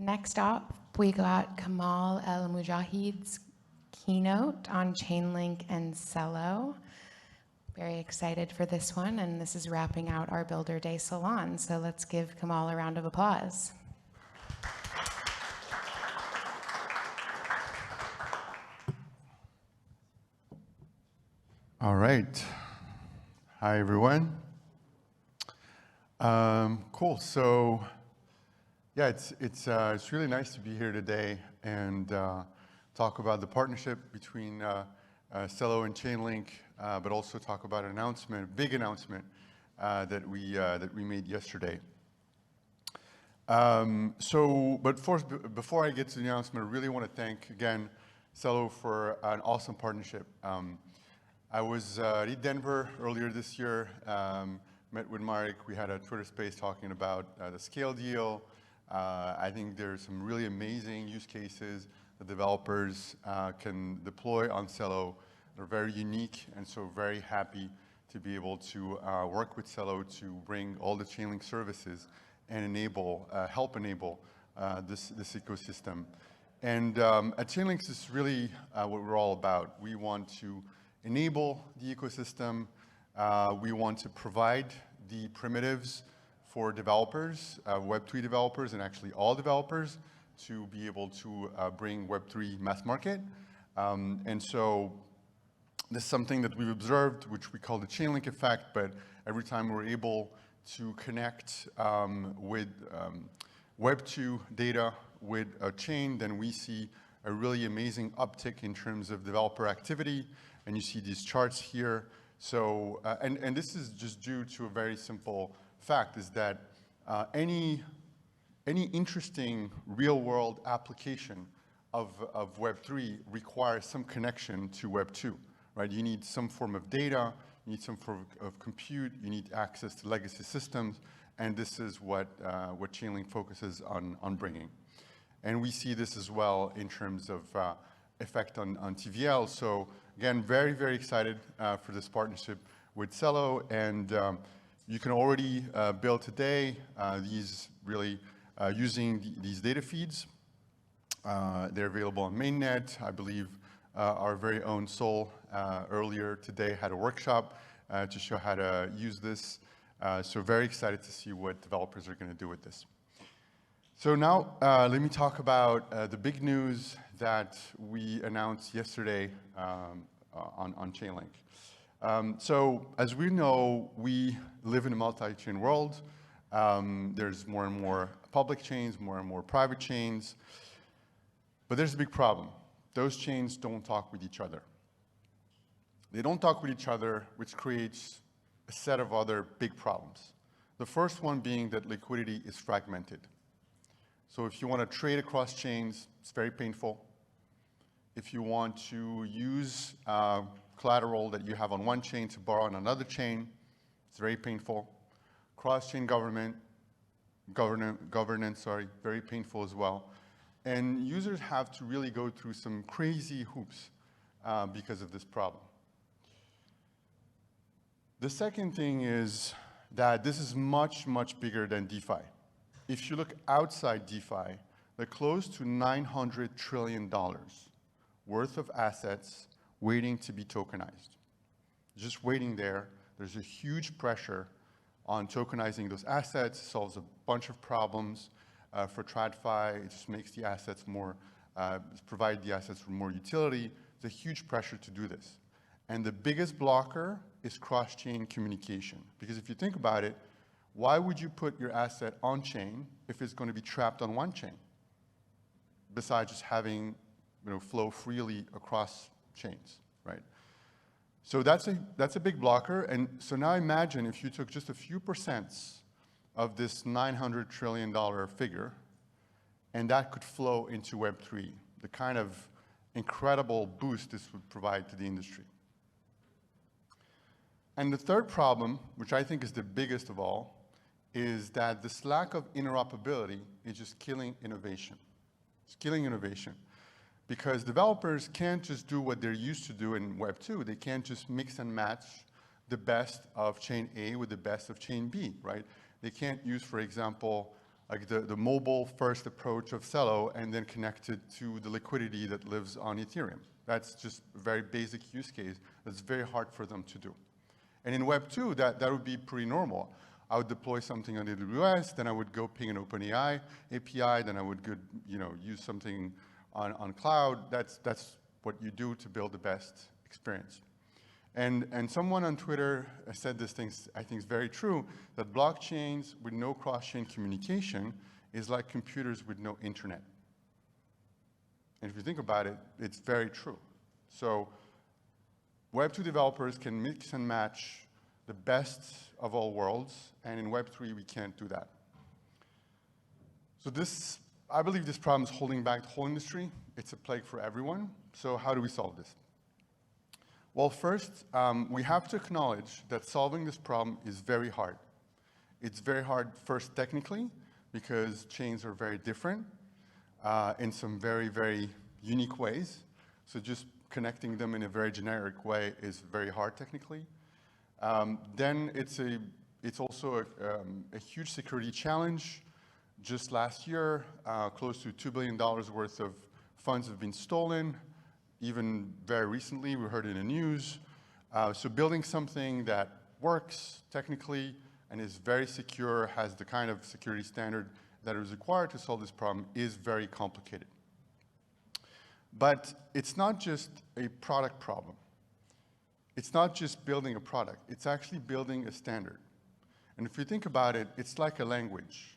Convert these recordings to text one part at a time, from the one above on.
Next up, we got Kemal Moujahid's keynote on Chainlink and Celo. Very excited for this one, and this is wrapping out our Builder Day Salon. So let's give Kemal a round of applause. All right. Hi, everyone. Cool. So, yeah, it's really nice to be here today and talk about the partnership between Celo and Chainlink, but also talk about an announcement, a big announcement that we made yesterday. But first, before I get to the announcement, I really want to thank again Celo for an awesome partnership. I was in Denver earlier this year, met with Marek. We had a Twitter space talking about the scale deal. I think there's some really amazing use cases that developers can deploy on Celo. They're very unique, and so very happy to be able to work with Celo to bring all the Chainlink services and enable, help enable this ecosystem. And at Chainlink, this is really what we're all about. We want to enable the ecosystem. We want to provide the primitives for developers, Web3 developers, and actually all developers to be able to bring Web3 mass market. And so this is something that we've observed, which we call the Chainlink effect, but every time we're able to connect with Web2 data with a chain, then we see a really amazing uptick in terms of developer activity. And you see these charts here. So, and this is just due to a very simple fact, is that any interesting real-world application of Web3 requires some connection to Web2, right? You need some form of data, you need some form of compute, you need access to legacy systems, and this is what Chainlink focuses on bringing. And we see this as well in terms of effect on TVL. So again, very, very excited for this partnership with Celo, and you can already build today these really using these data feeds. They're available on mainnet. I believe our very own Sol earlier today had a workshop to show how to use this. So very excited to see what developers are going to do with this. So now let me talk about the big news that we announced yesterday on Chainlink. So as we know, we live in a multi-chain world. There's more and more public chains, more and more private chains. But there's a big problem. Those chains don't talk with each other. They don't talk with each other, which creates a set of other big problems. The first one being that liquidity is fragmented. So if you want to trade across chains, it's very painful. If you want to use collateral that you have on one chain to borrow on another chain, it's very painful. Cross-chain governance, very painful as well. And users have to really go through some crazy hoops because of this problem. The second thing is that this is much, much bigger than DeFi. If you look outside DeFi, they're close to $900 trillion worth of assets waiting to be tokenized. Just waiting there. There's a huge pressure on tokenizing those assets, solves a bunch of problems for TradFi. It just makes the assets more, provide the assets for more utility. There's a huge pressure to do this. And the biggest blocker is cross-chain communication. Because if you think about it, why would you put your asset on chain if it's going to be trapped on one chain? Besides just having flow freely across chains, right? So that's a big blocker. And so now imagine if you took just a few % of this $900 trillion figure, and that could flow into Web3, the kind of incredible boost this would provide to the industry. And the third problem, which I think is the biggest of all, is that this lack of interoperability is just killing innovation. It's killing innovation. Because developers can't just do what they're used to do in Web2. They can't just mix and match the best of chain A with the best of chain B, right? They can't use, for example, like the mobile-first approach of Celo, and then connect it to the liquidity that lives on Ethereum. That's just a very basic use case that's very hard for them to do. And in Web 2, that would be pretty normal. I would deploy something on AWS, then I would go ping an OpenAI API, then I would go, use something on cloud. That's what you do to build the best experience. And someone on Twitter said this thing, I think is very true, that blockchains with no cross-chain communication is like computers with no internet. And if you think about it, it's very true. So Web2 developers can mix and match the best of all worlds, and in Web3 we can't do that. So I believe this problem is holding back the whole industry. It's a plague for everyone. So how do we solve this? Well, first, we have to acknowledge that solving this problem is very hard. It's very hard first technically, because chains are very different in some very, very unique ways. So just connecting them in a very generic way is very hard technically. Then it's also a huge security challenge. Just last year, close to $2 billion worth of funds have been stolen. Even very recently, we heard in the news. So building something that works technically and is very secure, has the kind of security standard that is required to solve this problem is very complicated. But it's not just a product problem. It's not just building a product. It's actually building a standard. And if you think about it, it's like a language.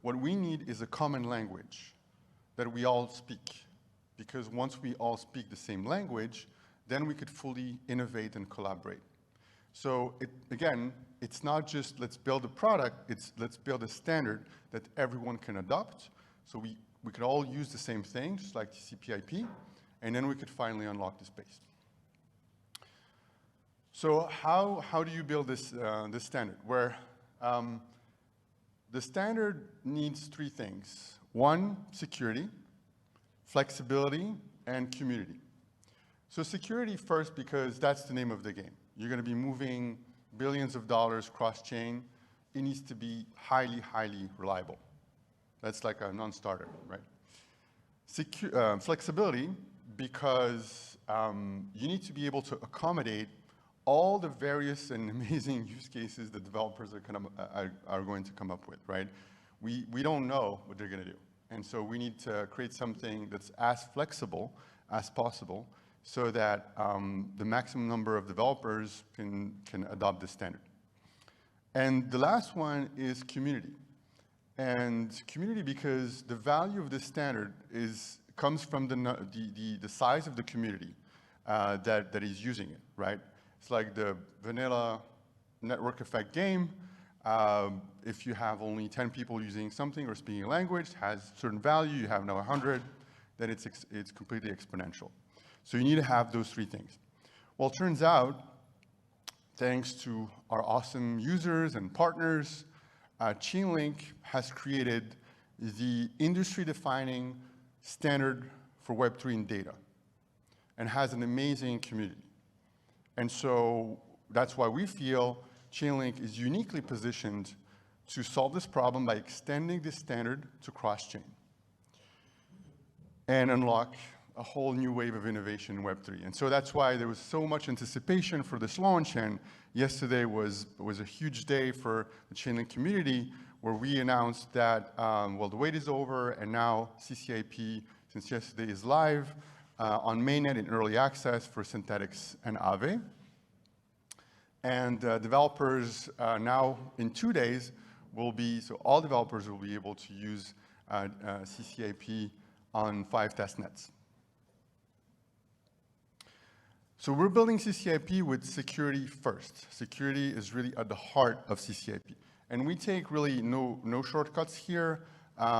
What we need is a common language that we all speak. Because once we all speak the same language, then we could fully innovate and collaborate. So again, it's not just let's build a product, it's let's build a standard that everyone can adopt. So we could all use the same thing, just like TCP/IP, and then we could finally unlock the space. So how do you build this standard? Where the standard needs three things. One, security, flexibility, and community. So security first, because that's the name of the game. You're going to be moving billions of dollars cross-chain. It needs to be highly, highly reliable. That's like a non-starter, right? Flexibility, because you need to be able to accommodate all the various and amazing use cases that developers are going to come up with, right? We don't know what they're going to do. And so we need to create something that's as flexible as possible so that the maximum number of developers can adopt this standard. And the last one is community. And community because the value of this standard comes from the size of the community that is using it, right? It's like the vanilla network effect game. If you have only 10 people using something or speaking a language, has certain value, you have now 100, then it's completely exponential. So you need to have those three things. Well, it turns out, thanks to our awesome users and partners, Chainlink has created the industry-defining standard for Web3 in data and has an amazing community. And so that's why we feel Chainlink is uniquely positioned to solve this problem by extending this standard to cross-chain and unlock a whole new wave of innovation in Web3. And so that's why there was so much anticipation for this launch, and yesterday was a huge day for the Chainlink community where we announced that, well, the wait is over, and now CCIP, since yesterday, is live on mainnet in early access for Synthetics and Aave. And developers now, in 2 days, so all developers will be able to use CCIP on 5 testnets. So we're building CCIP with security first. Security is really at the heart of CCIP. And we take really no shortcuts here.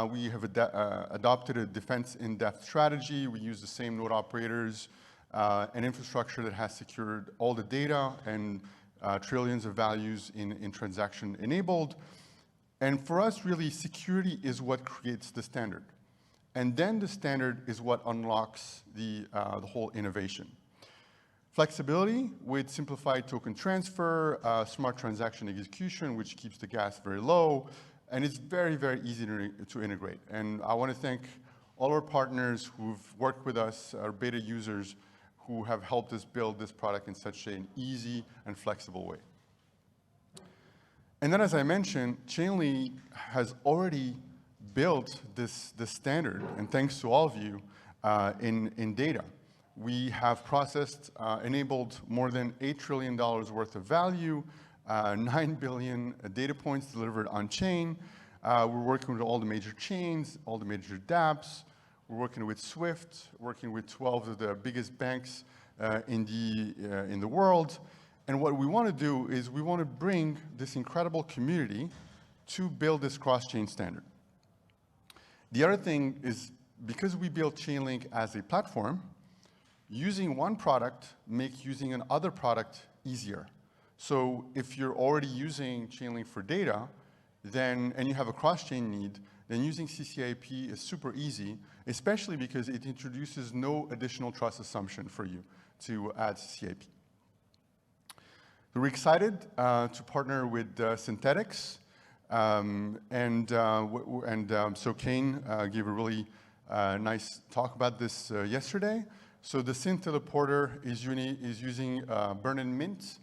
We have adopted a defense in-depth strategy. We use the same node operators, an infrastructure that has secured all the data and trillions of values in transaction enabled. And for us, really, security is what creates the standard. And then the standard is what unlocks the whole innovation. Flexibility with simplified token transfer, smart transaction execution, which keeps the gas very low, and it's very, very easy to integrate. And I want to thank all our partners who've worked with us, our beta users, who have helped us build this product in such an easy and flexible way. And then, as I mentioned, Chainlink has already built this standard, and thanks to all of you, in data. We have enabled more than $8 trillion worth of value, 9 billion data points delivered on chain. We're working with all the major chains, all the major dApps. We're working with Swift, working with 12 of the biggest banks in the world. And what we want to do is we want to bring this incredible community to build this cross-chain standard. The other thing is, because we built Chainlink as a platform, using one product makes using another product easier. So if you're already using Chainlink for data, and you have a cross-chain need, then using CCIP is super easy, especially because it introduces no additional trust assumption for you to add CCIP. We're excited to partner with Synthetics, so Kane gave a really nice talk about this yesterday. So the Synth teleporter is using burn and mint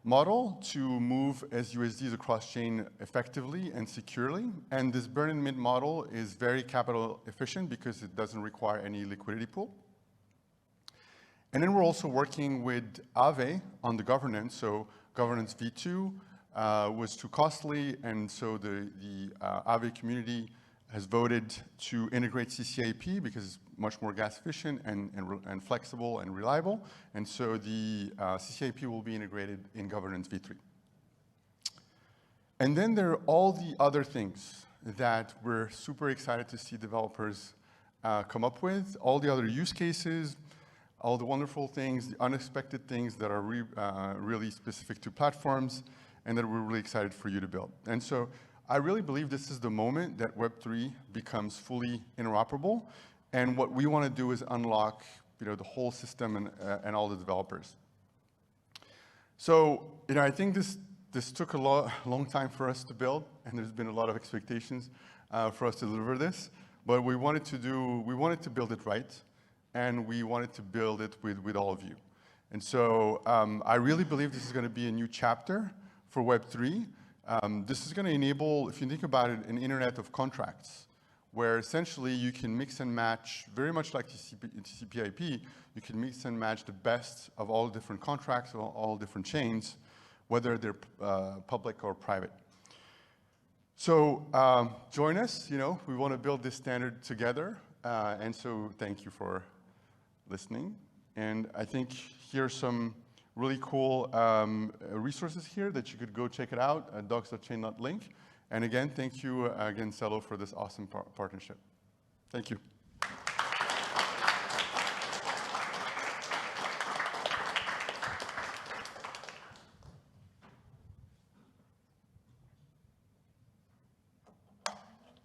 model to move SUSDs across chain effectively and securely. And this burn and mint model is very capital efficient because it doesn't require any liquidity pool. And then we're also working with Aave on the governance. So governance V2 was too costly, and so the Aave community has voted to integrate CCIP because it's much more gas efficient and flexible and reliable. And so the CCIP will be integrated in governance V3. And then there are all the other things that we're super excited to see developers come up with, all the other use cases, all the wonderful things, the unexpected things that are really specific to platforms, and that we're really excited for you to build. And so I really believe this is the moment that Web3 becomes fully interoperable, and what we want to do is unlock, the whole system and all the developers. So, I think this took a long time for us to build, and there's been a lot of expectations for us to deliver this. But we wanted to build it right, and we wanted to build it with all of you. And so I really believe this is going to be a new chapter for Web3. This is going to enable, if you think about it, an internet of contracts, where essentially you can mix and match, very much like TCP/IP, you can mix and match the best of all different contracts, all different chains, whether they're public or private. So join us, we want to build this standard together, and so thank you for listening. And I think here's some really cool resources here that you could go check it out at docs.chain.link. And again, thank you again, Celo, for this awesome partnership. Thank you.